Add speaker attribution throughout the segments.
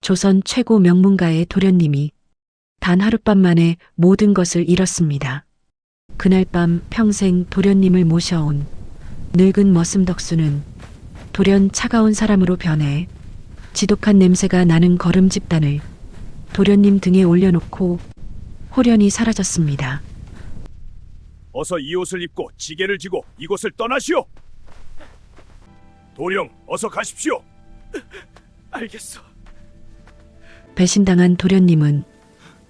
Speaker 1: 조선 최고 명문가의 도련님이 단 하룻밤 만에 모든 것을 잃었습니다. 그날 밤 평생 도련님을 모셔온 늙은 머슴덕수는 돌연 차가운 사람으로 변해 지독한 냄새가 나는 거름 집단을 도련님 등에 올려놓고 홀연히 사라졌습니다.
Speaker 2: 어서 이 옷을 입고 지게를 지고 이곳을 떠나시오. 도령, 어서 가십시오. 알겠소.
Speaker 1: 배신당한 도련님은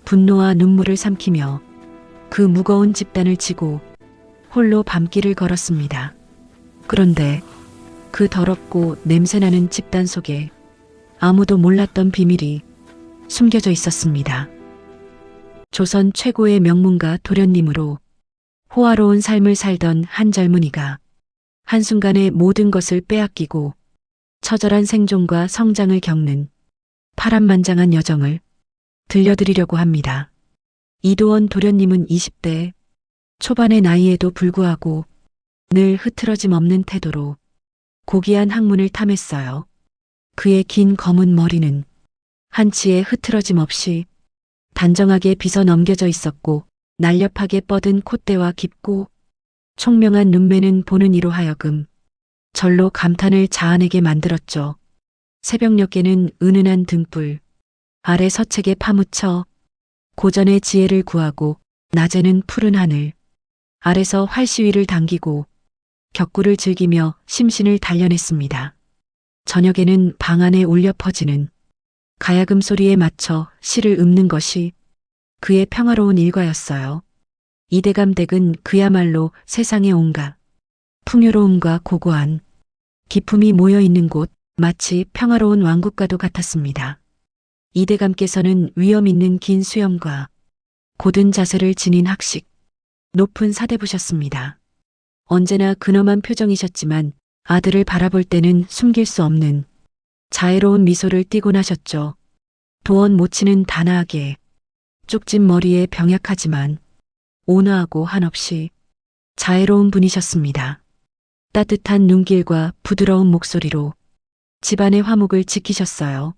Speaker 1: 분노와 눈물을 삼키며 그 무거운 집단을 지고 홀로 밤길을 걸었습니다. 그런데 그 더럽고 냄새나는 집단 속에 아무도 몰랐던 비밀이 숨겨져 있었습니다. 조선 최고의 명문가 도련님으로 호화로운 삶을 살던 한 젊은이가 한순간에 모든 것을 빼앗기고 처절한 생존과 성장을 겪는 파란만장한 여정을 들려드리려고 합니다. 이도원 도련님은 20대 초반의 나이에도 불구하고 늘 흐트러짐 없는 태도로 고귀한 학문을 탐했어요. 그의 긴 검은 머리는 한치의 흐트러짐 없이 단정하게 빗어 넘겨져 있었고 날렵하게 뻗은 콧대와 깊고 총명한 눈매는 보는 이로 하여금 절로 감탄을 자아내게 만들었죠. 새벽녘에는 은은한 등불 아래 서책에 파묻혀 고전의 지혜를 구하고 낮에는 푸른 하늘 아래서 활시위를 당기고 격구를 즐기며 심신을 단련했습니다. 저녁에는 방 안에 울려 퍼지는 가야금 소리에 맞춰 시를 읊는 것이 그의 평화로운 일과였어요. 이대감댁은 그야말로 세상의 온갖 풍요로움과 고고한 기품이 모여 있는 곳, 마치 평화로운 왕국과도 같았습니다. 이대감께서는 위엄 있는 긴 수염과 고든 자세를 지닌 학식, 높은 사대부셨습니다. 언제나 근엄한 표정이셨지만 아들을 바라볼 때는 숨길 수 없는 자애로운 미소를 띠곤 하셨죠. 도원 모치는 단아하게 쪽진 머리에 병약하지만 온화하고 한없이 자애로운 분이셨습니다. 따뜻한 눈길과 부드러운 목소리로 집안의 화목을 지키셨어요.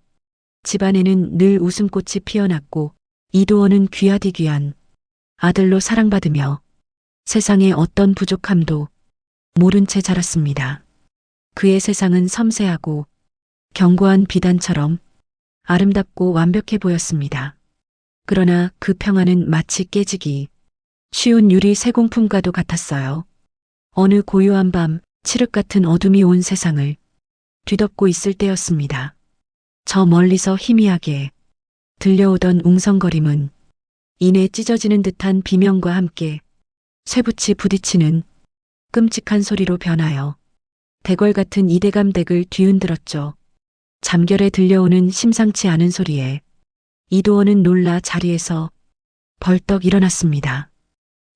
Speaker 1: 집안에는 늘 웃음꽃이 피어났고 이도원은 귀하디 귀한 아들로 사랑받으며 세상의 어떤 부족함도 모른 채 자랐습니다. 그의 세상은 섬세하고 견고한 비단처럼 아름답고 완벽해 보였습니다. 그러나 그 평화는 마치 깨지기 쉬운 유리 세공품과도 같았어요. 어느 고요한 밤 칠흑 같은 어둠이 온 세상을 뒤덮고 있을 때였습니다. 저 멀리서 희미하게 들려오던 웅성거림은 이내 찢어지는 듯한 비명과 함께 쇠붙이 부딪히는 끔찍한 소리로 변하여 대궐 같은 이대감 댁을 뒤흔들었죠. 잠결에 들려오는 심상치 않은 소리에 이도원은 놀라 자리에서 벌떡 일어났습니다.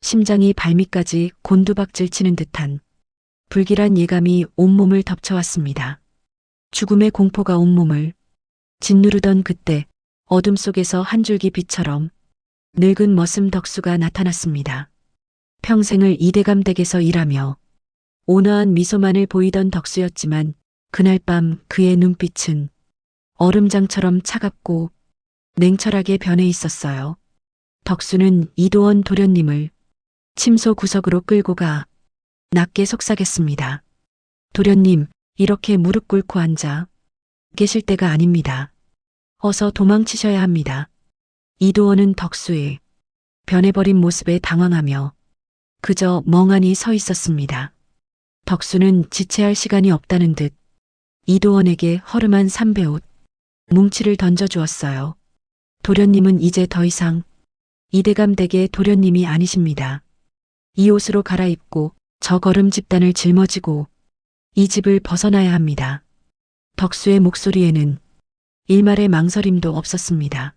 Speaker 1: 심장이 발밑까지 곤두박질 치는 듯한 불길한 예감이 온몸을 덮쳐왔습니다. 죽음의 공포가 온몸을 짓누르던 그때 어둠 속에서 한 줄기 빛처럼 늙은 머슴 덕수가 나타났습니다. 평생을 이대감 댁에서 일하며 온화한 미소만을 보이던 덕수였지만 그날 밤 그의 눈빛은 얼음장처럼 차갑고 냉철하게 변해 있었어요. 덕수는 이도원 도련님을 침소 구석으로 끌고 가 낮게 속삭였습니다. 도련님, 이렇게 무릎 꿇고 앉아 계실 때가 아닙니다. 어서 도망치셔야 합니다. 이도원은 덕수의 변해버린 모습에 당황하며 그저 멍하니 서 있었습니다. 덕수는 지체할 시간이 없다는 듯 이도원에게 허름한 삼배옷, 뭉치를 던져주었어요. 도련님은 이제 더 이상 이대감 댁의 도련님이 아니십니다. 이 옷으로 갈아입고 저 거름 집단을 짊어지고 이 집을 벗어나야 합니다. 덕수의 목소리에는 일말의 망설임도 없었습니다.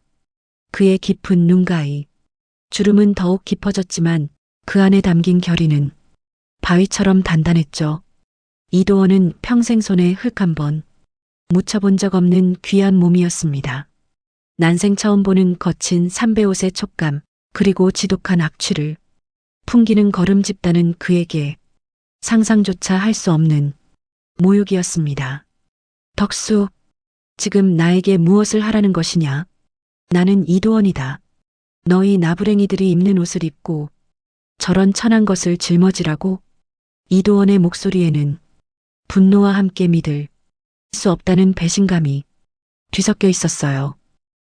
Speaker 1: 그의 깊은 눈가의 주름은 더욱 깊어졌지만 그 안에 담긴 결의는 바위처럼 단단했죠. 이도원은 평생 손에 흙 한 번 묻혀본 적 없는 귀한 몸이었습니다. 난생 처음 보는 거친 삼배옷의 촉감 그리고 지독한 악취를 풍기는 거름 집단은 그에게 상상조차 할 수 없는 모욕이었습니다. 덕수, 지금 나에게 무엇을 하라는 것이냐? 나는 이도원이다. 너희 나부랭이들이 입는 옷을 입고 저런 천한 것을 짊어지라고? 이도원의 목소리에는 분노와 함께 믿을 수 없다는 배신감이 뒤섞여 있었어요.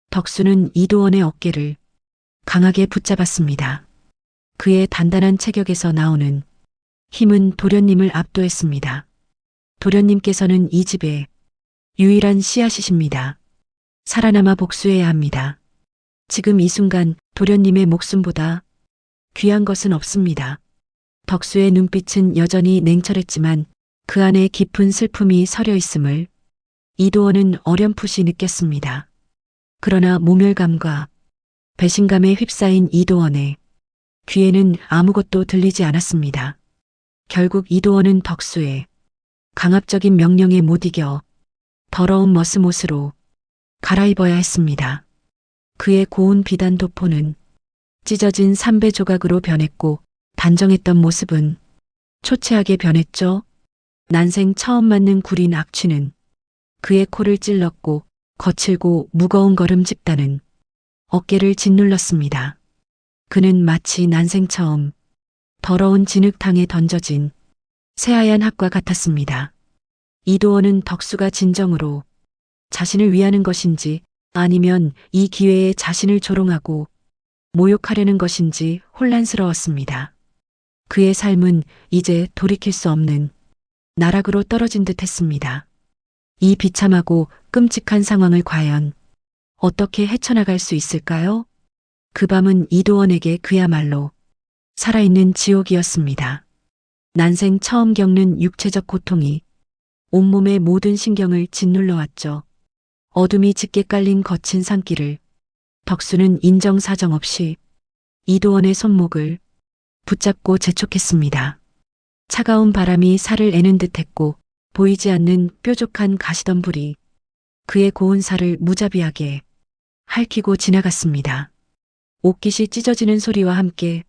Speaker 1: 덕수는 이도원의 어깨를 강하게 붙잡았습니다. 그의 단단한 체격에서 나오는 힘은 도련님을 압도했습니다. 도련님께서는 이 집의 유일한 씨앗이십니다. 살아남아 복수해야 합니다. 지금 이 순간 도련님의 목숨보다 귀한 것은 없습니다. 덕수의 눈빛은 여전히 냉철했지만 그 안에 깊은 슬픔이 서려 있음을 이도원은 어렴풋이 느꼈습니다. 그러나 모멸감과 배신감에 휩싸인 이도원의 귀에는 아무것도 들리지 않았습니다. 결국 이도원은 덕수의 강압적인 명령에 못 이겨 더러운 머스못으로 갈아입어야 했습니다. 그의 고운 비단 도포는 찢어진 삼배 조각으로 변했고 단정했던 모습은 초췌하게 변했죠. 난생 처음 맞는 구린 악취는 그의 코를 찔렀고 거칠고 무거운 걸음 집단은 어깨를 짓눌렀습니다. 그는 마치 난생 처음 더러운 진흙탕에 던져진 새하얀 학과 같았습니다. 이도원은 덕수가 진정으로 자신을 위하는 것인지 아니면 이 기회에 자신을 조롱하고 모욕하려는 것인지 혼란스러웠습니다. 그의 삶은 이제 돌이킬 수 없는 나락으로 떨어진 듯 했습니다. 이 비참하고 끔찍한 상황을 과연 어떻게 헤쳐나갈 수 있을까요? 그 밤은 이도원에게 그야말로 살아있는 지옥이었습니다. 난생 처음 겪는 육체적 고통이 온몸의 모든 신경을 짓눌러 왔죠. 어둠이 짙게 깔린 거친 산길을 덕수는 인정사정 없이 이도원의 손목을 붙잡고 재촉했습니다. 차가운 바람이 살을 애는 듯했고 보이지 않는 뾰족한 가시덤불이 그의 고운 살을 무자비하게 핥히고 지나갔습니다. 옷깃이 찢어지는 소리와 함께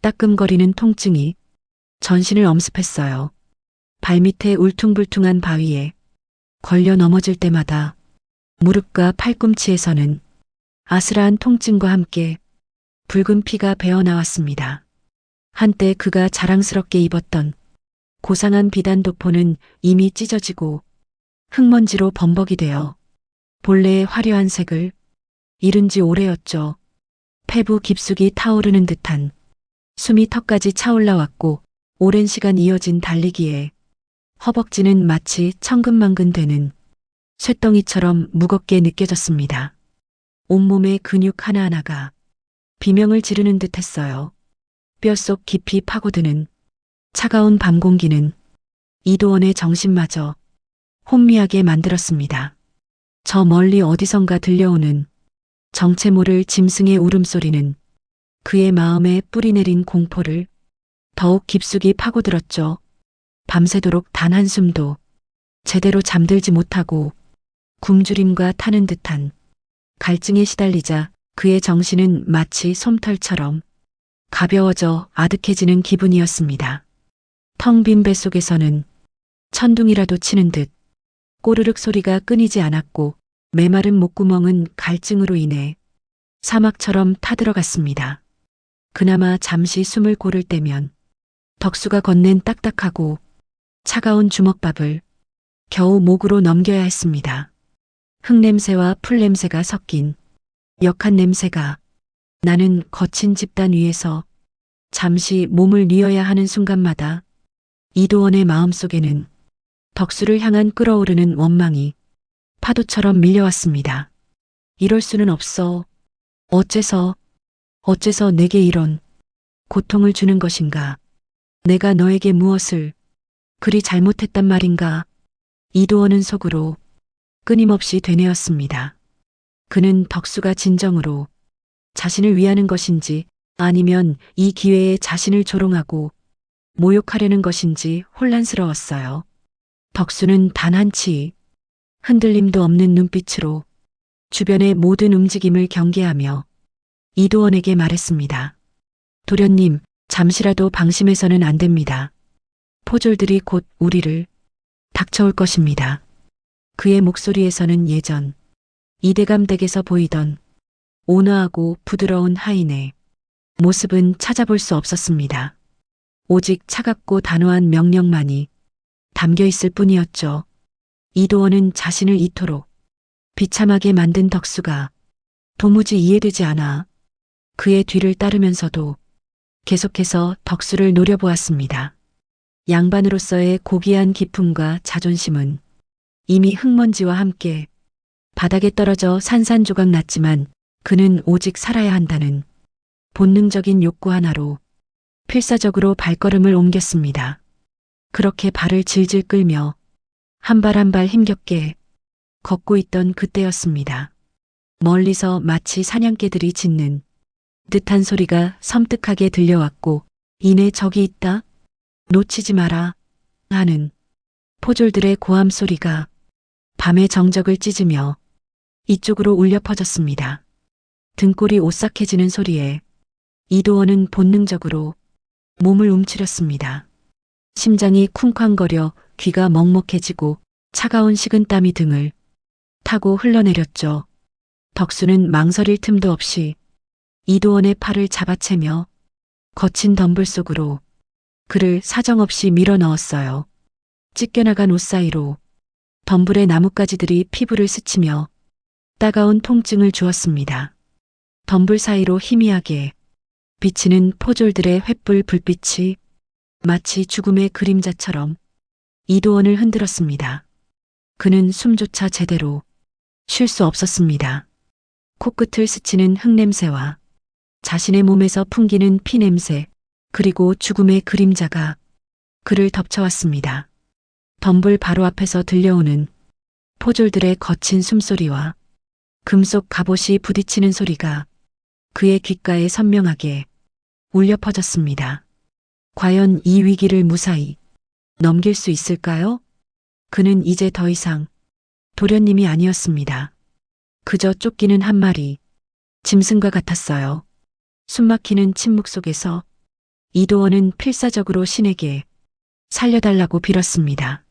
Speaker 1: 따끔거리는 통증이 전신을 엄습했어요. 발밑에 울퉁불퉁한 바위에 걸려 넘어질 때마다 무릎과 팔꿈치에서는 아슬한 통증과 함께 붉은 피가 배어나왔습니다. 한때 그가 자랑스럽게 입었던 고상한 비단 도포는 이미 찢어지고 흙먼지로 범벅이 되어 본래의 화려한 색을 잃은 지 오래였죠. 폐부 깊숙이 타오르는 듯한 숨이 턱까지 차올라왔고 오랜 시간 이어진 달리기에 허벅지는 마치 천근만근 되는 쇳덩이처럼 무겁게 느껴졌습니다. 온몸의 근육 하나하나가 비명을 지르는 듯했어요. 뼛속 깊이 파고드는 차가운 밤 공기는 이도원의 정신마저 혼미하게 만들었습니다. 저 멀리 어디선가 들려오는 정체 모를 짐승의 울음소리는 그의 마음에 뿌리내린 공포를 더욱 깊숙이 파고들었죠. 밤새도록 단 한숨도 제대로 잠들지 못하고 굶주림과 타는 듯한 갈증에 시달리자 그의 정신은 마치 솜털처럼 가벼워져 아득해지는 기분이었습니다. 텅 빈 뱃속에서는 천둥이라도 치는 듯 꼬르륵 소리가 끊이지 않았고 메마른 목구멍은 갈증으로 인해 사막처럼 타들어갔습니다. 그나마 잠시 숨을 고를 때면 덕수가 건넨 딱딱하고 차가운 주먹밥을 겨우 목으로 넘겨야 했습니다. 흙냄새와 풀냄새가 섞인 역한 냄새가 나는 거친 집단 위에서 잠시 몸을 뉘어야 하는 순간마다 이도원의 마음속에는 덕수를 향한 끓어오르는 원망이 파도처럼 밀려왔습니다. 이럴 수는 없어. 어째서 내게 이런 고통을 주는 것인가? 내가 너에게 무엇을 그리 잘못했단 말인가? 이도원은 속으로 끊임없이 되뇌었습니다. 그는 덕수가 진정으로 자신을 위하는 것인지 아니면 이 기회에 자신을 조롱하고 모욕하려는 것인지 혼란스러웠어요. 덕수는 단 한치 흔들림도 없는 눈빛으로 주변의 모든 움직임을 경계하며 이도원에게 말했습니다. 도련님, 잠시라도 방심해서는 안 됩니다. 포졸들이 곧 우리를 닥쳐올 것입니다. 그의 목소리에서는 예전 이대감 댁에서 보이던 온화하고 부드러운 하인의 모습은 찾아볼 수 없었습니다. 오직 차갑고 단호한 명령만이 담겨 있을 뿐이었죠. 이도원은 자신을 이토록 비참하게 만든 덕수가 도무지 이해되지 않아 그의 뒤를 따르면서도 계속해서 덕수를 노려보았습니다. 양반으로서의 고귀한 기품과 자존심은 이미 흙먼지와 함께 바닥에 떨어져 산산조각 났지만 그는 오직 살아야 한다는 본능적인 욕구 하나로 필사적으로 발걸음을 옮겼습니다. 그렇게 발을 질질 끌며 한 발 한 발 힘겹게 걷고 있던 그때였습니다. 멀리서 마치 사냥개들이 짖는 듯한 소리가 섬뜩하게 들려왔고 이내 저기 있다. 놓치지 마라 하는 포졸들의 고함 소리가 밤의 정적을 찢으며 이쪽으로 울려 퍼졌습니다. 등골이 오싹해지는 소리에 이도원은 본능적으로 몸을 움츠렸습니다. 심장이 쿵쾅거려 귀가 먹먹해지고 차가운 식은땀이 등을 타고 흘러내렸죠. 덕수는 망설일 틈도 없이 이도원의 팔을 잡아채며 거친 덤불 속으로 그를 사정없이 밀어 넣었어요. 찢겨나간 옷 사이로 덤불의 나뭇가지들이 피부를 스치며 따가운 통증을 주었습니다. 덤불 사이로 희미하게 비치는 포졸들의 횃불 불빛이 마치 죽음의 그림자처럼 이도원을 흔들었습니다. 그는 숨조차 제대로 쉴 수 없었습니다. 코끝을 스치는 흙냄새와 자신의 몸에서 풍기는 피냄새, 그리고 죽음의 그림자가 그를 덮쳐왔습니다. 덤불 바로 앞에서 들려오는 포졸들의 거친 숨소리와 금속 갑옷이 부딪히는 소리가 그의 귓가에 선명하게 울려 퍼졌습니다. 과연 이 위기를 무사히 넘길 수 있을까요? 그는 이제 더 이상 도련님이 아니었습니다. 그저 쫓기는 한 마리 짐승과 같았어요. 숨막히는 침묵 속에서 이도원은 필사적으로 신에게 살려달라고 빌었습니다.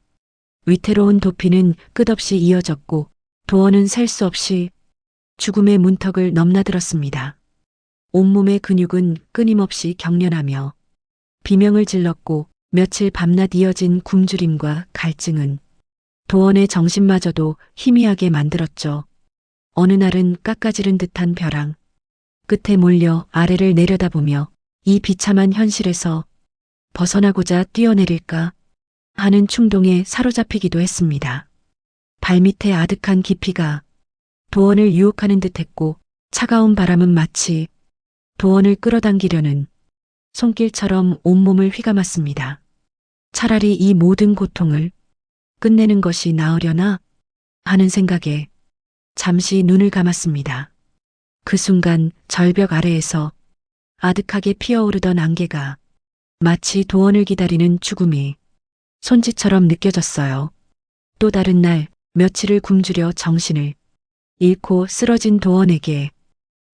Speaker 1: 위태로운 도피는 끝없이 이어졌고 도원은 셀 수 없이 죽음의 문턱을 넘나들었습니다. 온몸의 근육은 끊임없이 경련하며 비명을 질렀고 며칠 밤낮 이어진 굶주림과 갈증은 도원의 정신마저도 희미하게 만들었죠. 어느 날은 깎아지른 듯한 벼랑 끝에 몰려 아래를 내려다보며 이 비참한 현실에서 벗어나고자 뛰어내릴까 하는 충동에 사로잡히기도 했습니다. 발밑에 아득한 깊이가 도원을 유혹하는 듯했고 차가운 바람은 마치 도원을 끌어당기려는 손길처럼 온몸을 휘감았습니다. 차라리 이 모든 고통을 끝내는 것이 나으려나 하는 생각에 잠시 눈을 감았습니다. 그 순간 절벽 아래에서 아득하게 피어오르던 안개가 마치 도원을 기다리는 죽음의 손짓처럼 느껴졌어요. 또 다른 날 며칠을 굶주려 정신을 잃고 쓰러진 도원에게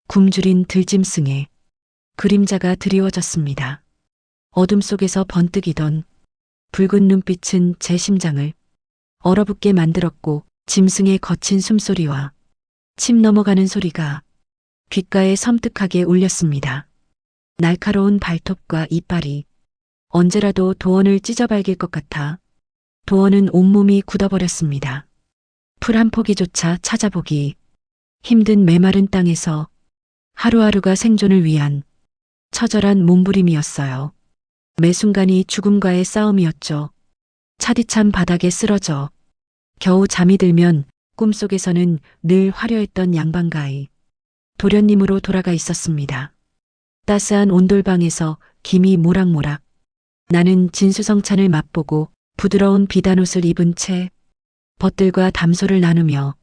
Speaker 1: 굶주린 들짐승의 그림자가 드리워졌습니다. 어둠 속에서 번뜩이던 붉은 눈빛은 제 심장을 얼어붙게 만들었고 짐승의 거친 숨소리와 침 넘어가는 소리가 귓가에 섬뜩하게 울렸습니다. 날카로운 발톱과 이빨이 언제라도 도원을 찢어발길 것 같아 도원은 온몸이 굳어버렸습니다. 풀 한 포기조차 찾아보기 힘든 메마른 땅에서 하루하루가 생존을 위한 처절한 몸부림이었어요. 매 순간이 죽음과의 싸움이었죠. 차디찬 바닥에 쓰러져 겨우 잠이 들면 꿈속에서는 늘 화려했던 양반가의 도련님으로 돌아가 있었습니다. 따스한 온돌방에서 김이 모락모락 나는 진수성찬을 맛보고 부드러운 비단옷을 입은 채 벗들과 담소를 나누며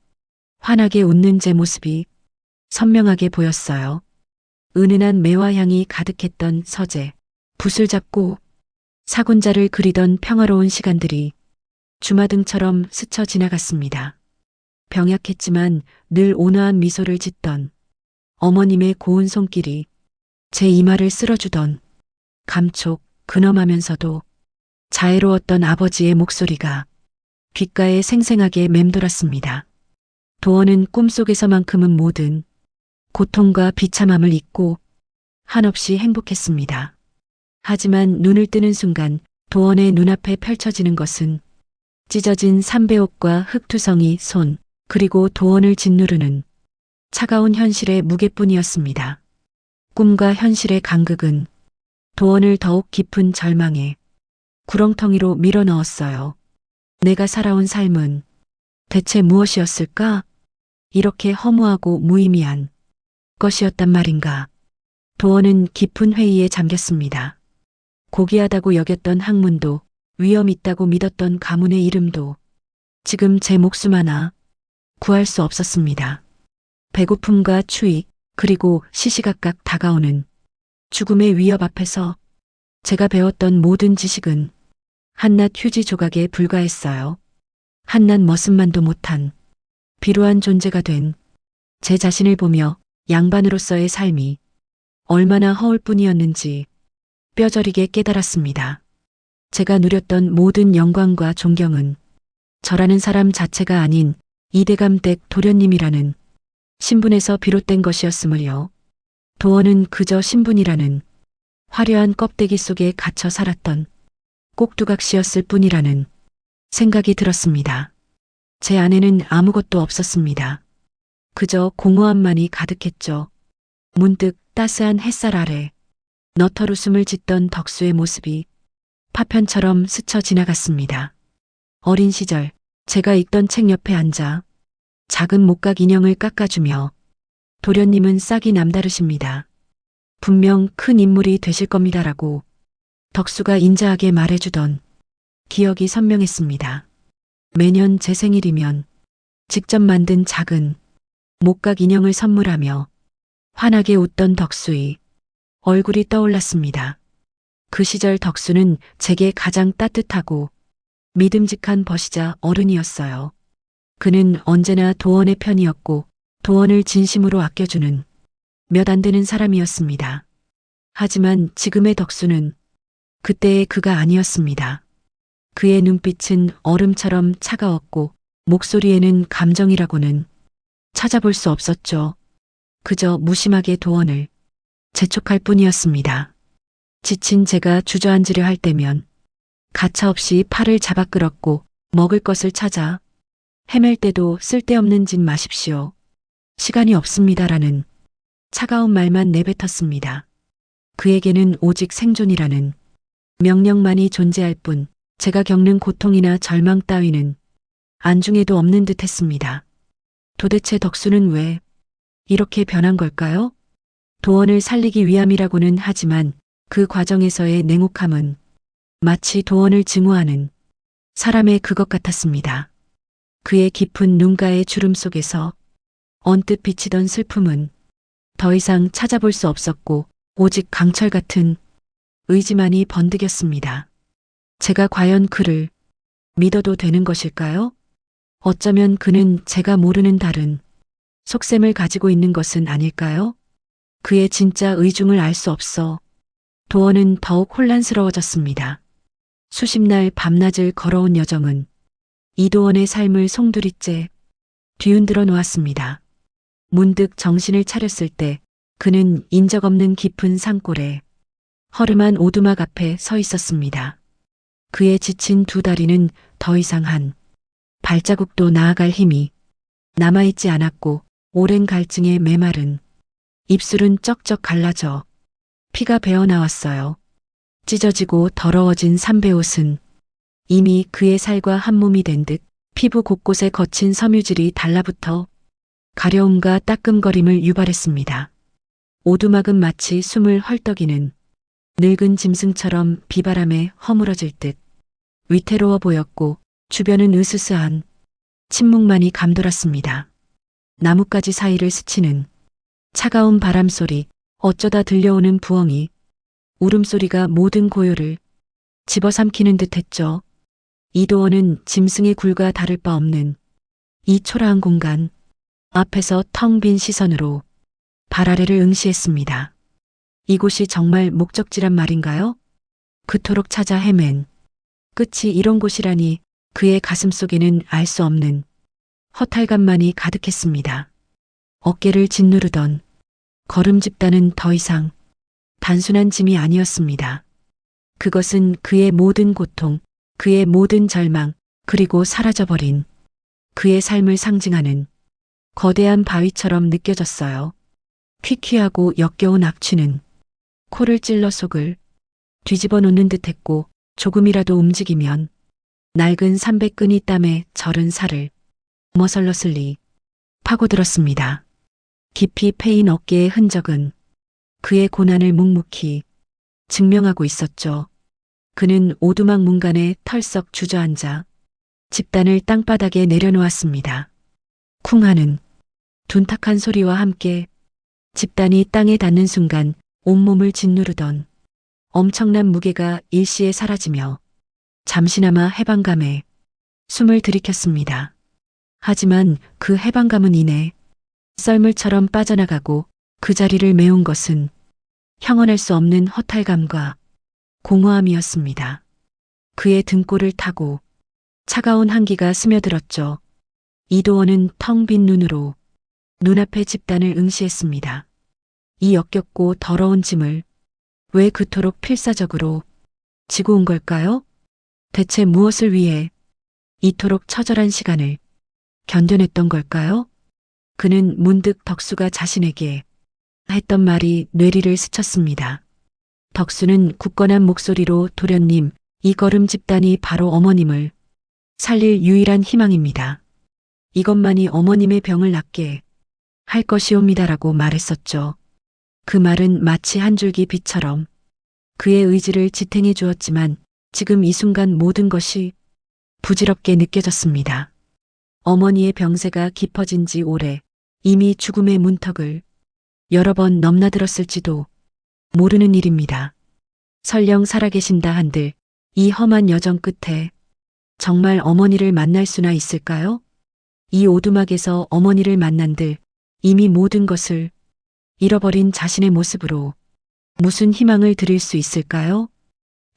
Speaker 1: 환하게 웃는 제 모습이 선명하게 보였어요. 은은한 매화향이 가득했던 서재, 붓을 잡고 사군자를 그리던 평화로운 시간들이 주마등처럼 스쳐 지나갔습니다. 병약했지만 늘 온화한 미소를 짓던 어머님의 고운 손길이 제 이마를 쓸어주던 감촉, 근엄하면서도 자애로웠던 아버지의 목소리가 귓가에 생생하게 맴돌았습니다. 도원은 꿈속에서만큼은 모든 고통과 비참함을 잊고 한없이 행복했습니다. 하지만 눈을 뜨는 순간 도원의 눈앞에 펼쳐지는 것은 찢어진 삼배옷과 흙투성이 손, 그리고 도원을 짓누르는 차가운 현실의 무게뿐이었습니다. 꿈과 현실의 간극은 도원을 더욱 깊은 절망에 구렁텅이로 밀어넣었어요. 내가 살아온 삶은 대체 무엇이었을까? 이렇게 허무하고 무의미한 것이었단 말인가? 도원은 깊은 회의에 잠겼습니다. 고귀하다고 여겼던 학문도, 위험 있다고 믿었던 가문의 이름도 지금 제 목숨 하나 구할 수 없었습니다. 배고픔과 추위, 그리고 시시각각 다가오는 죽음의 위협 앞에서 제가 배웠던 모든 지식은 한낱 휴지 조각에 불과했어요. 한낱 머슴만도 못한 비루한 존재가 된 제 자신을 보며 양반으로서의 삶이 얼마나 허울 뿐이었는지 뼈저리게 깨달았습니다. 제가 누렸던 모든 영광과 존경은 저라는 사람 자체가 아닌 이대감댁 도련님이라는 신분에서 비롯된 것이었으므요. 도원은 그저 신분이라는 화려한 껍데기 속에 갇혀 살았던 꼭두각시였을 뿐이라는 생각이 들었습니다. 제 안에는 아무것도 없었습니다. 그저 공허함만이 가득했죠. 문득 따스한 햇살 아래 너털웃음을 짓던 덕수의 모습이 파편처럼 스쳐 지나갔습니다. 어린 시절 제가 읽던 책 옆에 앉아 작은 목각 인형을 깎아주며 도련님은 싹이 남다르십니다. 분명 큰 인물이 되실 겁니다라고 덕수가 인자하게 말해주던 기억이 선명했습니다. 매년 제 생일이면 직접 만든 작은 목각 인형을 선물하며 환하게 웃던 덕수의 얼굴이 떠올랐습니다. 그 시절 덕수는 제게 가장 따뜻하고 믿음직한 버시자 어른이었어요. 그는 언제나 도원의 편이었고 도원을 진심으로 아껴주는 몇 안 되는 사람이었습니다. 하지만 지금의 덕수는 그때의 그가 아니었습니다. 그의 눈빛은 얼음처럼 차가웠고 목소리에는 감정이라고는 찾아볼 수 없었죠. 그저 무심하게 도원을 재촉할 뿐이었습니다. 지친 제가 주저앉으려 할 때면 가차없이 팔을 잡아 끌었고 먹을 것을 찾아 헤맬 때도 쓸데없는 짓 마십시오. 시간이 없습니다라는 차가운 말만 내뱉었습니다. 그에게는 오직 생존이라는 명령만이 존재할 뿐 제가 겪는 고통이나 절망 따위는 안중에도 없는 듯 했습니다. 도대체 덕수는 왜 이렇게 변한 걸까요? 도원을 살리기 위함이라고는 하지만 그 과정에서의 냉혹함은 마치 도원을 증오하는 사람의 그것 같았습니다. 그의 깊은 눈가의 주름 속에서 언뜻 비치던 슬픔은 더 이상 찾아볼 수 없었고 오직 강철 같은 의지만이 번득였습니다. 제가 과연 그를 믿어도 되는 것일까요? 어쩌면 그는 제가 모르는 다른 속셈을 가지고 있는 것은 아닐까요? 그의 진짜 의중을 알 수 없어 도원은 더욱 혼란스러워졌습니다. 수십 날 밤낮을 걸어온 여정은 이도원의 삶을 송두리째 뒤흔들어 놓았습니다. 문득 정신을 차렸을 때 그는 인적 없는 깊은 산골에 허름한 오두막 앞에 서 있었습니다. 그의 지친 두 다리는 더 이상 한 발자국도 나아갈 힘이 남아있지 않았고 오랜 갈증에 메마른 입술은 쩍쩍 갈라져 피가 배어나왔어요. 찢어지고 더러워진 삼배옷은 이미 그의 살과 한 몸이 된 듯 피부 곳곳에 거친 섬유질이 달라붙어 가려움과 따끔거림을 유발했습니다. 오두막은 마치 숨을 헐떡이는 늙은 짐승처럼 비바람에 허물어질 듯 위태로워 보였고 주변은 으스스한 침묵만이 감돌았습니다. 나뭇가지 사이를 스치는 차가운 바람 소리, 어쩌다 들려오는 부엉이 울음소리가 모든 고요를 집어삼키는 듯했죠. 이도원은 짐승의 굴과 다를 바 없는 이 초라한 공간 앞에서 텅 빈 시선으로 발 아래를 응시했습니다. 이곳이 정말 목적지란 말인가요? 그토록 찾아 헤맨 끝이 이런 곳이라니 그의 가슴 속에는 알 수 없는 허탈감만이 가득했습니다. 어깨를 짓누르던 거름 집단은 더 이상 단순한 짐이 아니었습니다. 그것은 그의 모든 고통, 그의 모든 절망, 그리고 사라져버린 그의 삶을 상징하는 거대한 바위처럼 느껴졌어요. 퀴퀴하고 역겨운 악취는 코를 찔러 속을 뒤집어 놓는 듯했고 조금이라도 움직이면 낡은 삼백끈이 땀에 절은 살을 머슬러슬리 파고들었습니다. 깊이 패인 어깨의 흔적은 그의 고난을 묵묵히 증명하고 있었죠. 그는 오두막 문간에 털썩 주저앉아 집단을 땅바닥에 내려놓았습니다. 쿵 하는 둔탁한 소리와 함께 집단이 땅에 닿는 순간 온몸을 짓누르던 엄청난 무게가 일시에 사라지며 잠시나마 해방감에 숨을 들이켰습니다. 하지만 그 해방감은 이내 썰물처럼 빠져나가고 그 자리를 메운 것은 형언할 수 없는 허탈감과 공허함이었습니다. 그의 등골을 타고 차가운 한기가 스며들었죠. 이도원은 텅 빈 눈으로 눈앞의 집단을 응시했습니다. 이 역겹고 더러운 짐을 왜 그토록 필사적으로 지고 온 걸까요? 대체 무엇을 위해 이토록 처절한 시간을 견뎌냈던 걸까요? 그는 문득 덕수가 자신에게 했던 말이 뇌리를 스쳤습니다. 덕수는 굳건한 목소리로 도련님, 이 거름 집단이 바로 어머님을 살릴 유일한 희망입니다. 이것만이 어머님의 병을 낫게 할 것이옵니다라고 말했었죠. 그 말은 마치 한 줄기 빛처럼 그의 의지를 지탱해 주었지만 지금 이 순간 모든 것이 부질없게 느껴졌습니다. 어머니의 병세가 깊어진 지 오래 이미 죽음의 문턱을 여러 번 넘나들었을지도 모르는 일입니다. 설령 살아계신다 한들 이 험한 여정 끝에 정말 어머니를 만날 수나 있을까요? 이 오두막에서 어머니를 만난들 이미 모든 것을 잃어버린 자신의 모습으로 무슨 희망을 드릴 수 있을까요?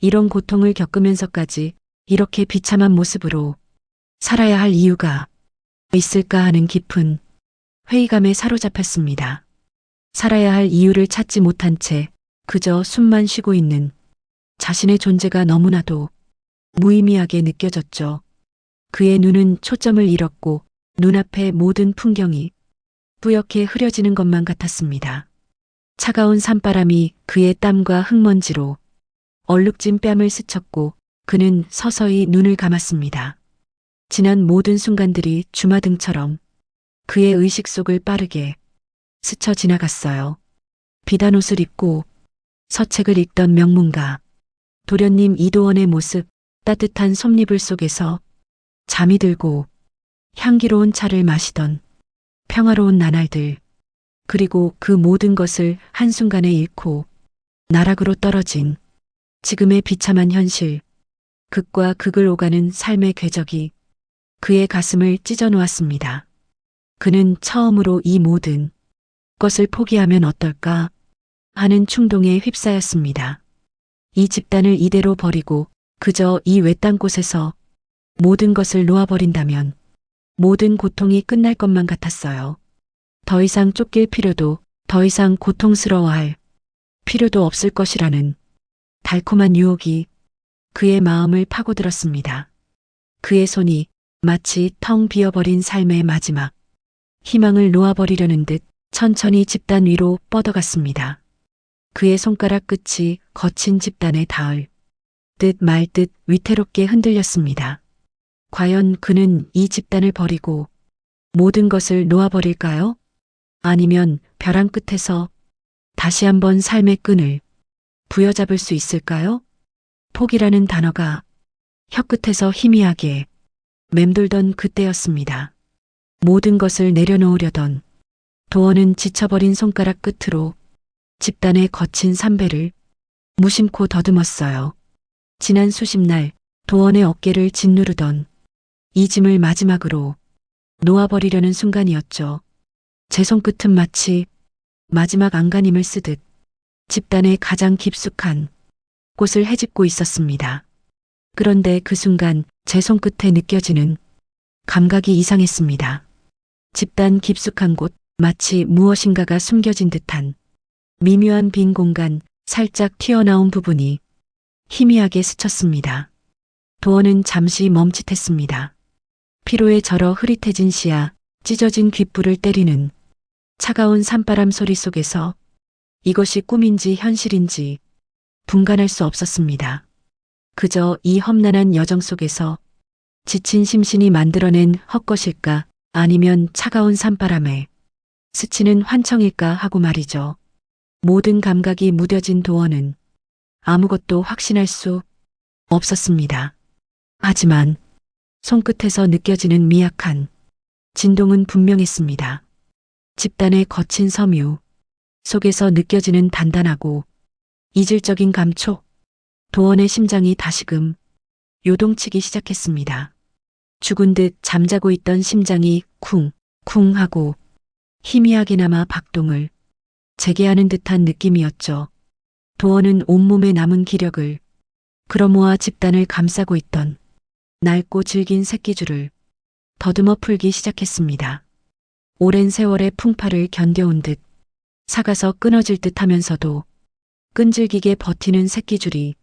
Speaker 1: 이런 고통을 겪으면서까지 이렇게 비참한 모습으로 살아야 할 이유가 있을까 하는 깊은 회의감에 사로잡혔습니다. 살아야 할 이유를 찾지 못한 채 그저 숨만 쉬고 있는 자신의 존재가 너무나도 무의미하게 느껴졌죠. 그의 눈은 초점을 잃었고 눈앞의 모든 풍경이 뿌옇게 흐려지는 것만 같았습니다. 차가운 산바람이 그의 땀과 흙먼지로 얼룩진 뺨을 스쳤고 그는 서서히 눈을 감았습니다. 지난 모든 순간들이 주마등처럼 그의 의식 속을 빠르게 스쳐 지나갔어요. 비단 옷을 입고 서책을 읽던 명문가 도련님 이도원의 모습, 따뜻한 솜니불 속에서 잠이 들고 향기로운 차를 마시던 평화로운 나날들, 그리고 그 모든 것을 한순간에 잃고 나락으로 떨어진 지금의 비참한 현실, 극과 극을 오가는 삶의 궤적이 그의 가슴을 찢어 놓았습니다. 그는 처음으로 이 모든 것을 포기하면 어떨까 하는 충동에 휩싸였습니다. 이 집단을 이대로 버리고 그저 이 외딴 곳에서 모든 것을 놓아버린다면 모든 고통이 끝날 것만 같았어요. 더 이상 쫓길 필요도, 더 이상 고통스러워할 필요도 없을 것이라는 달콤한 유혹이 그의 마음을 파고들었습니다. 그의 손이 마치 텅 비어버린 삶의 마지막 희망을 놓아버리려는 듯 천천히 집단 위로 뻗어갔습니다. 그의 손가락 끝이 거친 집단에 닿을 듯 말 듯 위태롭게 흔들렸습니다. 과연 그는 이 집단을 버리고 모든 것을 놓아버릴까요? 아니면 벼랑 끝에서 다시 한번 삶의 끈을 부여잡을 수 있을까요? 포기라는 단어가 혀끝에서 희미하게 맴돌던 그때였습니다. 모든 것을 내려놓으려던 도원은 지쳐버린 손가락 끝으로 집단의 거친 삼배를 무심코 더듬었어요. 지난 수십 날 도원의 어깨를 짓누르던 이 짐을 마지막으로 놓아버리려는 순간이었죠. 제 손끝은 마치 마지막 안간힘을 쓰듯 집단의 가장 깊숙한 곳을 헤집고 있었습니다. 그런데 그 순간 제 손끝에 느껴지는 감각이 이상했습니다. 집단 깊숙한 곳, 마치 무엇인가가 숨겨진 듯한 미묘한 빈 공간, 살짝 튀어나온 부분이 희미하게 스쳤습니다. 도어는 잠시 멈칫했습니다. 피로에 절어 흐릿해진 시야, 찢어진 귓불을 때리는 차가운 산바람 소리 속에서 이것이 꿈인지 현실인지 분간할 수 없었습니다. 그저 이 험난한 여정 속에서 지친 심신이 만들어낸 헛것일까 아니면 차가운 산바람에 스치는 환청일까 하고 말이죠. 모든 감각이 무뎌진 도어는 아무것도 확신할 수 없었습니다. 하지만 손끝에서 느껴지는 미약한 진동은 분명했습니다. 집단의 거친 섬유 속에서 느껴지는 단단하고 이질적인 감촉, 도원의 심장이 다시금 요동치기 시작했습니다. 죽은 듯 잠자고 있던 심장이 쿵쿵 하고 희미하게나마 박동을 재개하는 듯한 느낌이었죠. 도원은 온몸에 남은 기력을 끌어모아 집단을 감싸고 있던 낡고 질긴 새끼줄을 더듬어 풀기 시작했습니다. 오랜 세월의 풍파를 견뎌온 듯 사가서 끊어질 듯 하면서도 끈질기게 버티는 새끼줄이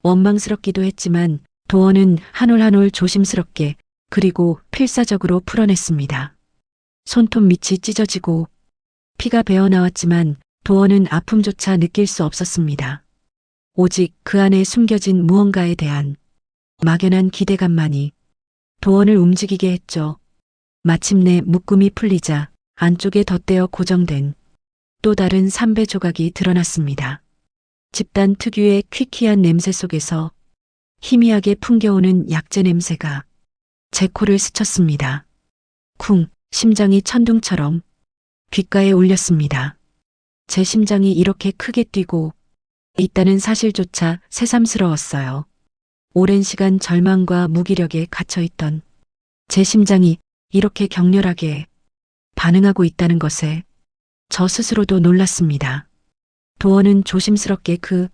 Speaker 1: 원망스럽기도 했지만 도원은 한 올 한 올 조심스럽게 그리고 필사적으로 풀어냈습니다. 손톱 밑이 찢어지고 피가 배어나왔지만 도원은 아픔조차 느낄 수 없었습니다. 오직 그 안에 숨겨진 무언가에 대한 막연한 기대감만이 도원을 움직이게 했죠. 마침내 묶음이 풀리자 안쪽에 덧대어 고정된 또 다른 삼배 조각이 드러났습니다. 집단 특유의 퀴퀴한 냄새 속에서 희미하게 풍겨오는 약재 냄새가 제 코를 스쳤습니다. 쿵, 심장이 천둥처럼 귓가에 울렸습니다. 제 심장이 이렇게 크게 뛰고 있다는 사실조차 새삼스러웠어요. 오랜 시간 절망과 무기력에 갇혀있던 제 심장이 이렇게 격렬하게 반응하고 있다는 것에 저 스스로도 놀랐습니다. 도원은 조심스럽게 그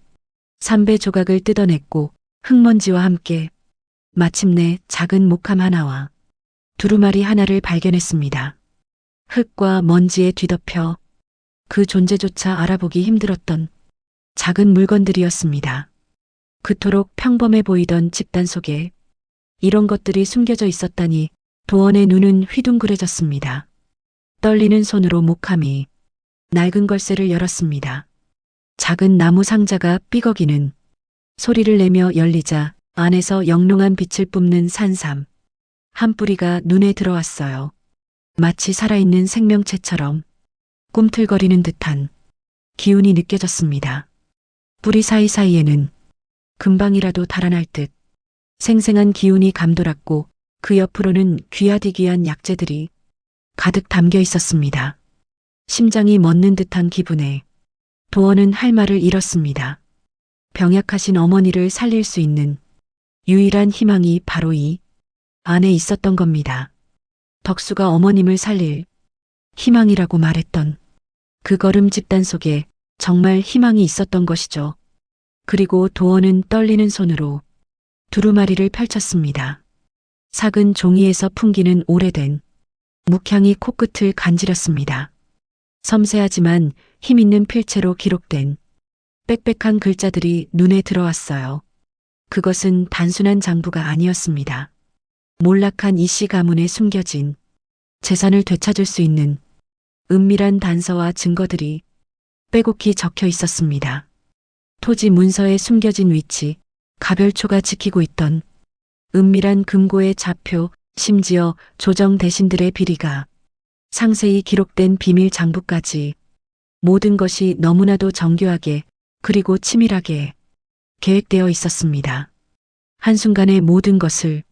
Speaker 1: 삼배 조각을 뜯어냈고 흙먼지와 함께 마침내 작은 목함 하나와 두루마리 하나를 발견했습니다. 흙과 먼지에 뒤덮여 그 존재조차 알아보기 힘들었던 작은 물건들이었습니다. 그토록 평범해 보이던 집단 속에 이런 것들이 숨겨져 있었다니 도원의 눈은 휘둥그레졌습니다. 떨리는 손으로 목함이 낡은 걸쇠를 열었습니다. 작은 나무 상자가 삐걱이는 소리를 내며 열리자 안에서 영롱한 빛을 뿜는 산삼 한 뿌리가 눈에 들어왔어요. 마치 살아있는 생명체처럼 꿈틀거리는 듯한 기운이 느껴졌습니다. 뿌리 사이사이에는 금방이라도 달아날 듯 생생한 기운이 감돌았고 그 옆으로는 귀하디귀한 약재들이 가득 담겨 있었습니다. 심장이 멎는 듯한 기분에 도원은 할 말을 잃었습니다. 병약하신 어머니를 살릴 수 있는 유일한 희망이 바로 이 안에 있었던 겁니다. 덕수가 어머님을 살릴 희망이라고 말했던 그 걸음 집단 속에 정말 희망이 있었던 것이죠. 그리고 도원은 떨리는 손으로 두루마리를 펼쳤습니다. 삭은 종이에서 풍기는 오래된 묵향이 코끝을 간지렸습니다. 섬세하지만 힘있는 필체로 기록된 빽빽한 글자들이 눈에 들어왔어요. 그것은 단순한 장부가 아니었습니다. 몰락한 이씨 가문에 숨겨진 재산을 되찾을 수 있는 은밀한 단서와 증거들이 빼곡히 적혀 있었습니다. 토지 문서에 숨겨진 위치, 가별초가 지키고 있던 은밀한 금고의 좌표, 심지어 조정 대신들의 비리가 상세히 기록된 비밀 장부까지 모든 것이 너무나도 정교하게 그리고 치밀하게 계획되어 있었습니다. 한순간에 모든 것을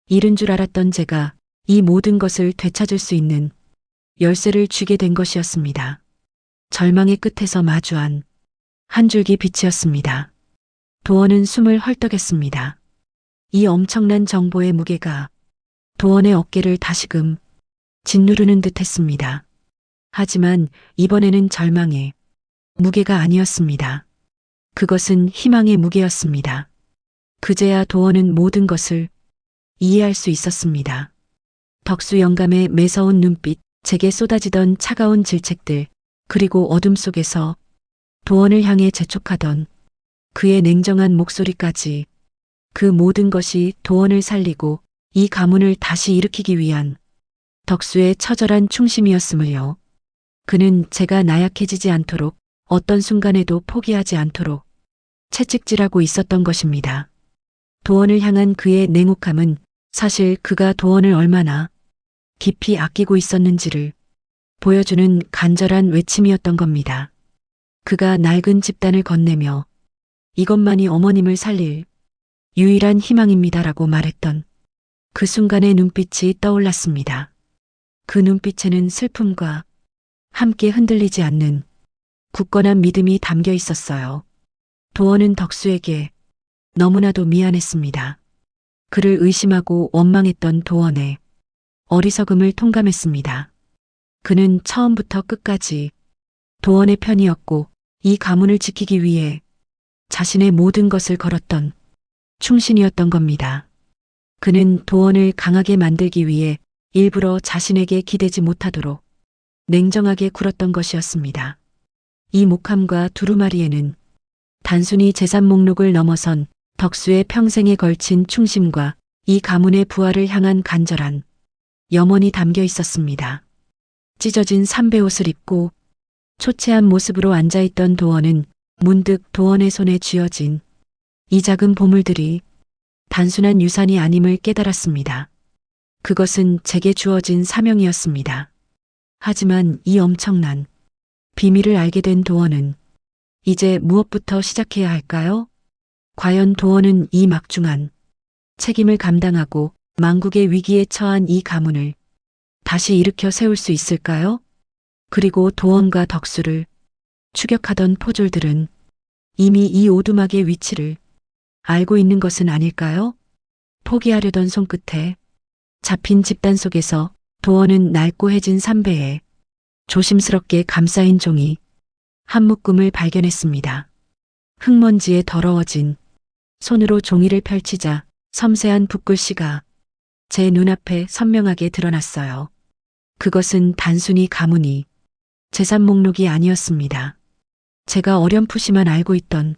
Speaker 1: 잃은 줄 알았던 제가 이 모든 것을 되찾을 수 있는 열쇠를 쥐게 된 것이었습니다. 절망의 끝에서 마주한 한 줄기 빛이었습니다. 도원은 숨을 헐떡였습니다. 이 엄청난 정보의 무게가 도원의 어깨를 다시금 짓누르는 듯 했습니다. 하지만 이번에는 절망의 무게가 아니었습니다. 그것은 희망의 무게였습니다. 그제야 도원은 모든 것을 이해할 수 있었습니다. 덕수 영감의 매서운 눈빛, 제게 쏟아지던 차가운 질책들, 그리고 어둠 속에서 도원을 향해 재촉하던 그의 냉정한 목소리까지, 그 모든 것이 도원을 살리고 이 가문을 다시 일으키기 위한 덕수의 처절한 충심이었음을요. 그는 제가 나약해지지 않도록, 어떤 순간에도 포기하지 않도록 채찍질하고 있었던 것입니다. 도원을 향한 그의 냉혹함은 사실 그가 도원을 얼마나 깊이 아끼고 있었는지를 보여주는 간절한 외침이었던 겁니다. 그가 낡은 집단을 건네며 이것만이 어머님을 살릴 유일한 희망입니다라고 말했던 그 순간의 눈빛이 떠올랐습니다. 그 눈빛에는 슬픔과 함께 흔들리지 않는 굳건한 믿음이 담겨 있었어요. 도원은 덕수에게 너무나도 미안했습니다. 그를 의심하고 원망했던 도원의 어리석음을 통감했습니다. 그는 처음부터 끝까지 도원의 편이었고 이 가문을 지키기 위해 자신의 모든 것을 걸었던 충신이었던 겁니다. 그는 도원을 강하게 만들기 위해 일부러 자신에게 기대지 못하도록 냉정하게 굴었던 것이었습니다. 이 목함과 두루마리에는 단순히 재산 목록을 넘어선 덕수의 평생에 걸친 충심과 이 가문의 부활을 향한 간절한 염원이 담겨 있었습니다. 찢어진 삼배옷을 입고 초췌한 모습으로 앉아있던 도원은 문득 도원의 손에 쥐어진 이 작은 보물들이 단순한 유산이 아님을 깨달았습니다. 그것은 제게 주어진 사명이었습니다. 하지만 이 엄청난 비밀을 알게 된 도원은 이제 무엇부터 시작해야 할까요? 과연 도원은 이 막중한 책임을 감당하고 망국의 위기에 처한 이 가문을 다시 일으켜 세울 수 있을까요? 그리고 도원과 덕수를 추격하던 포졸들은 이미 이 오두막의 위치를 알고 있는 것은 아닐까요? 포기하려던 손끝에 잡힌 집단 속에서 도원은 낡고 해진 삼배에 조심스럽게 감싸인 종이 한 묶음을 발견했습니다. 흙먼지에 더러워진 손으로 종이를 펼치자 섬세한 붓글씨가 제 눈앞에 선명하게 드러났어요. 그것은 단순히 가문이 재산 목록이 아니었습니다. 제가 어렴풋이만 알고 있던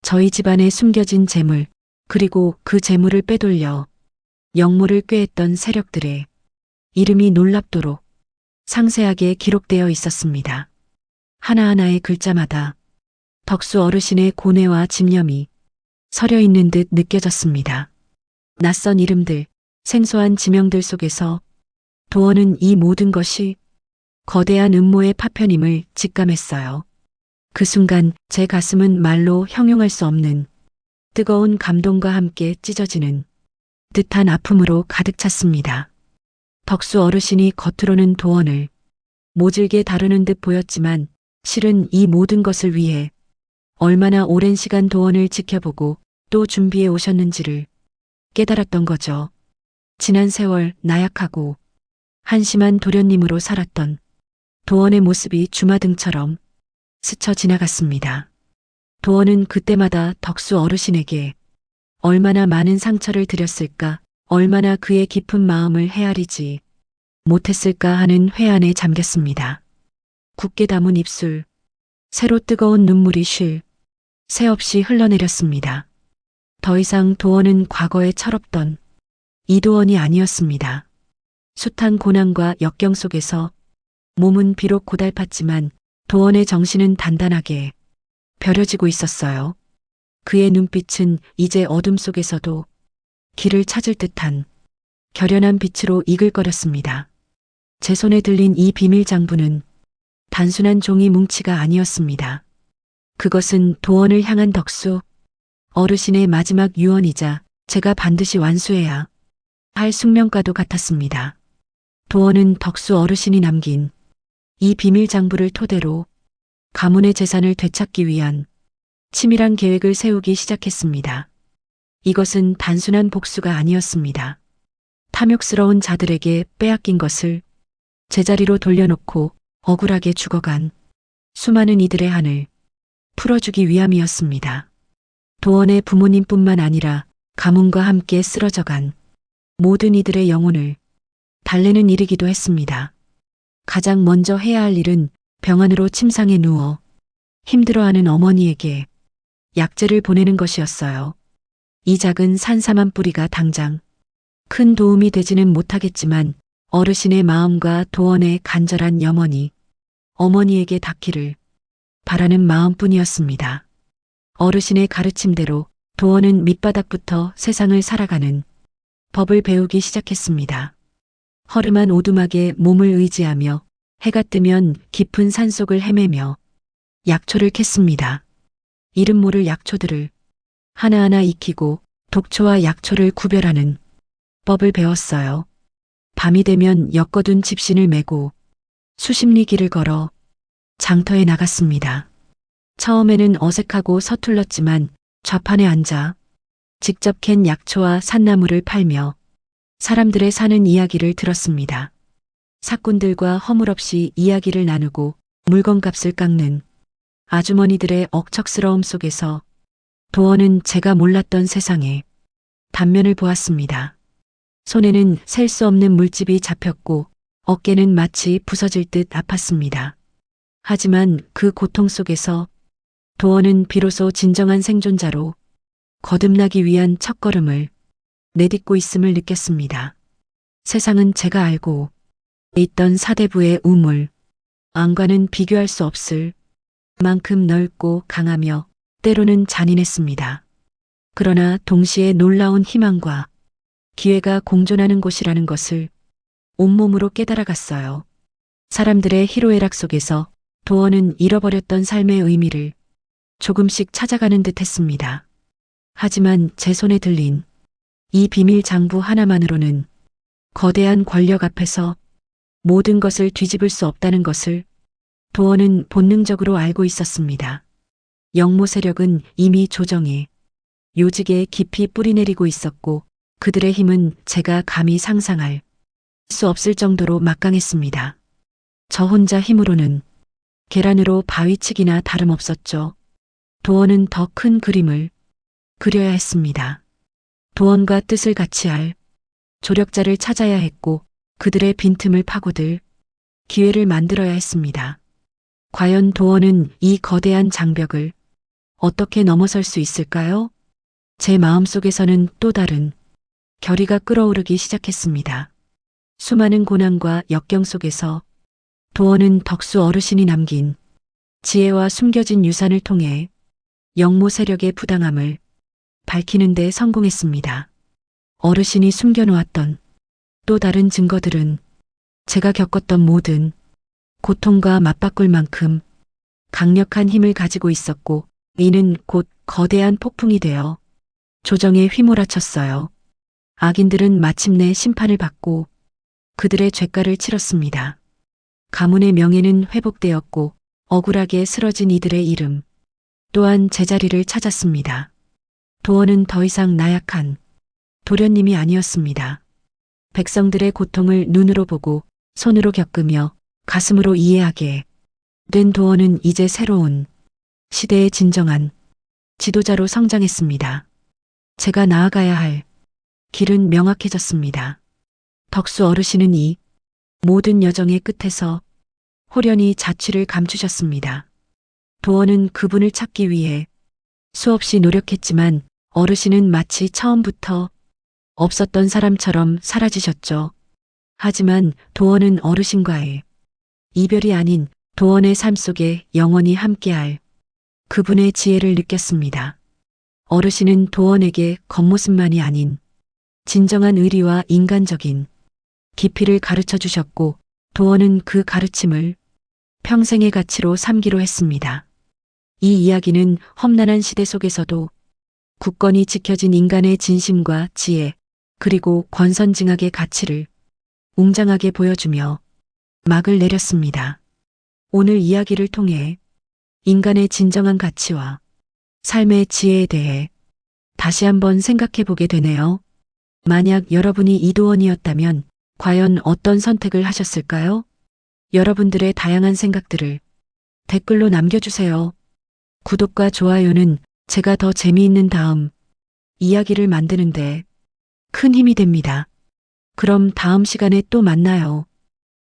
Speaker 1: 저희 집안에 숨겨진 재물, 그리고 그 재물을 빼돌려 영모를 꾀했던 세력들의 이름이 놀랍도록 상세하게 기록되어 있었습니다. 하나하나의 글자마다 덕수 어르신의 고뇌와 집념이 서려 있는 듯 느껴졌습니다. 낯선 이름들, 생소한 지명들 속에서 도원은 이 모든 것이 거대한 음모의 파편임을 직감했어요. 그 순간 제 가슴은 말로 형용할 수 없는 뜨거운 감동과 함께 찢어지는 듯한 아픔으로 가득 찼습니다. 덕수 어르신이 겉으로는 도원을 모질게 다루는 듯 보였지만 실은 이 모든 것을 위해 얼마나 오랜 시간 도원을 지켜보고 또 준비해 오셨는지를 깨달았던 거죠. 지난 세월 나약하고 한심한 도련님으로 살았던 도원의 모습이 주마등처럼 스쳐 지나갔습니다. 도원은 그때마다 덕수 어르신에게 얼마나 많은 상처를 드렸을까, 얼마나 그의 깊은 마음을 헤아리지 못했을까 하는 회한에 잠겼습니다. 굳게 담은 입술, 새로 뜨거운 눈물이 새 없이 흘러내렸습니다. 더 이상 도원은 과거에 철없던 이도원이 아니었습니다. 숱한 고난과 역경 속에서 몸은 비록 고달팠지만 도원의 정신은 단단하게 벼려지고 있었어요. 그의 눈빛은 이제 어둠 속에서도 길을 찾을 듯한 결연한 빛으로 이글거렸습니다. 제 손에 들린 이 비밀 장부는 단순한 종이 뭉치가 아니었습니다. 그것은 도원을 향한 덕수 어르신의 마지막 유언이자 제가 반드시 완수해야 할 숙명과도 같았습니다. 도원은 덕수 어르신이 남긴 이 비밀 장부를 토대로 가문의 재산을 되찾기 위한 치밀한 계획을 세우기 시작했습니다. 이것은 단순한 복수가 아니었습니다. 탐욕스러운 자들에게 빼앗긴 것을 제자리로 돌려놓고 억울하게 죽어간 수많은 이들의 한을 풀어주기 위함이었습니다. 도원의 부모님뿐만 아니라 가뭄과 함께 쓰러져간 모든 이들의 영혼을 달래는 일이기도 했습니다. 가장 먼저 해야 할 일은 병 안으로 침상에 누워 힘들어하는 어머니에게 약재를 보내는 것이었어요. 이 작은 산삼한 뿌리가 당장 큰 도움이 되지는 못하겠지만 어르신의 마음과 도원의 간절한 염원이 어머니에게 닿기를 바라는 마음뿐이었습니다. 어르신의 가르침대로 도원은 밑바닥부터 세상을 살아가는 법을 배우기 시작했습니다. 허름한 오두막에 몸을 의지하며 해가 뜨면 깊은 산속을 헤매며 약초를 캤습니다. 이름 모를 약초들을 하나하나 익히고 독초와 약초를 구별하는 법을 배웠어요. 밤이 되면 엮어둔 집신을 메고 수십 리 길을 걸어 장터에 나갔습니다. 처음에는 어색하고 서툴렀지만 좌판에 앉아 직접 캔 약초와 산나물을 팔며 사람들의 사는 이야기를 들었습니다. 사꾼들과 허물없이 이야기를 나누고 물건값을 깎는 아주머니들의 억척스러움 속에서 도원은 제가 몰랐던 세상의 단면을 보았습니다. 손에는 셀 수 없는 물집이 잡혔고 어깨는 마치 부서질 듯 아팠습니다. 하지만 그 고통 속에서 도원은 비로소 진정한 생존자로 거듭나기 위한 첫걸음을 내딛고 있음을 느꼈습니다. 세상은 제가 알고 있던 사대부의 우물, 안과는 비교할 수 없을 만큼 넓고 강하며 때로는 잔인했습니다. 그러나 동시에 놀라운 희망과 기회가 공존하는 곳이라는 것을 온몸으로 깨달아갔어요. 사람들의 희로애락 속에서 도원은 잃어버렸던 삶의 의미를 조금씩 찾아가는 듯 했습니다. 하지만 제 손에 들린 이 비밀 장부 하나만으로는 거대한 권력 앞에서 모든 것을 뒤집을 수 없다는 것을 도원은 본능적으로 알고 있었습니다. 영모 세력은 이미 조정에 요직에 깊이 뿌리내리고 있었고 그들의 힘은 제가 감히 상상할 수 없을 정도로 막강했습니다. 저 혼자 힘으로는 계란으로 바위치기나 다름없었죠. 도원은 더 큰 그림을 그려야 했습니다. 도원과 뜻을 같이 할 조력자를 찾아야 했고 그들의 빈틈을 파고들 기회를 만들어야 했습니다. 과연 도원은 이 거대한 장벽을 어떻게 넘어설 수 있을까요? 제 마음속에서는 또 다른 결의가 끓어오르기 시작했습니다. 수많은 고난과 역경 속에서 도원은 덕수 어르신이 남긴 지혜와 숨겨진 유산을 통해 영모 세력의 부당함을 밝히는 데 성공했습니다. 어르신이 숨겨놓았던 또 다른 증거들은 제가 겪었던 모든 고통과 맞바꿀 만큼 강력한 힘을 가지고 있었고 이는 곧 거대한 폭풍이 되어 조정에 휘몰아쳤어요. 악인들은 마침내 심판을 받고 그들의 죄가를 치렀습니다. 가문의 명예는 회복되었고 억울하게 쓰러진 이들의 이름 또한 제자리를 찾았습니다. 도원은 더 이상 나약한 도련님이 아니었습니다. 백성들의 고통을 눈으로 보고 손으로 겪으며 가슴으로 이해하게 된 도원은 이제 새로운 시대의 진정한 지도자로 성장했습니다. 제가 나아가야 할 길은 명확해졌습니다. 덕수 어르신은 이 모든 여정의 끝에서 호련히 자취를 감추셨습니다. 도원은 그분을 찾기 위해 수없이 노력했지만 어르신은 마치 처음부터 없었던 사람처럼 사라지셨죠. 하지만 도원은 어르신과의 이별이 아닌 도원의 삶 속에 영원히 함께할 그분의 지혜를 느꼈습니다. 어르신은 도원에게 겉모습만이 아닌 진정한 의리와 인간적인 깊이를 가르쳐 주셨고 도원은 그 가르침을 평생의 가치로 삼기로 했습니다. 이 이야기는 험난한 시대 속에서도 굳건히 지켜진 인간의 진심과 지혜 그리고 권선징악의 가치를 웅장하게 보여주며 막을 내렸습니다. 오늘 이야기를 통해 인간의 진정한 가치와 삶의 지혜에 대해 다시 한번 생각해 보게 되네요. 만약 여러분이 이도원이었다면 과연 어떤 선택을 하셨을까요? 여러분들의 다양한 생각들을 댓글로 남겨주세요. 구독과 좋아요는 제가 더 재미있는 다음 이야기를 만드는데 큰 힘이 됩니다. 그럼 다음 시간에 또 만나요.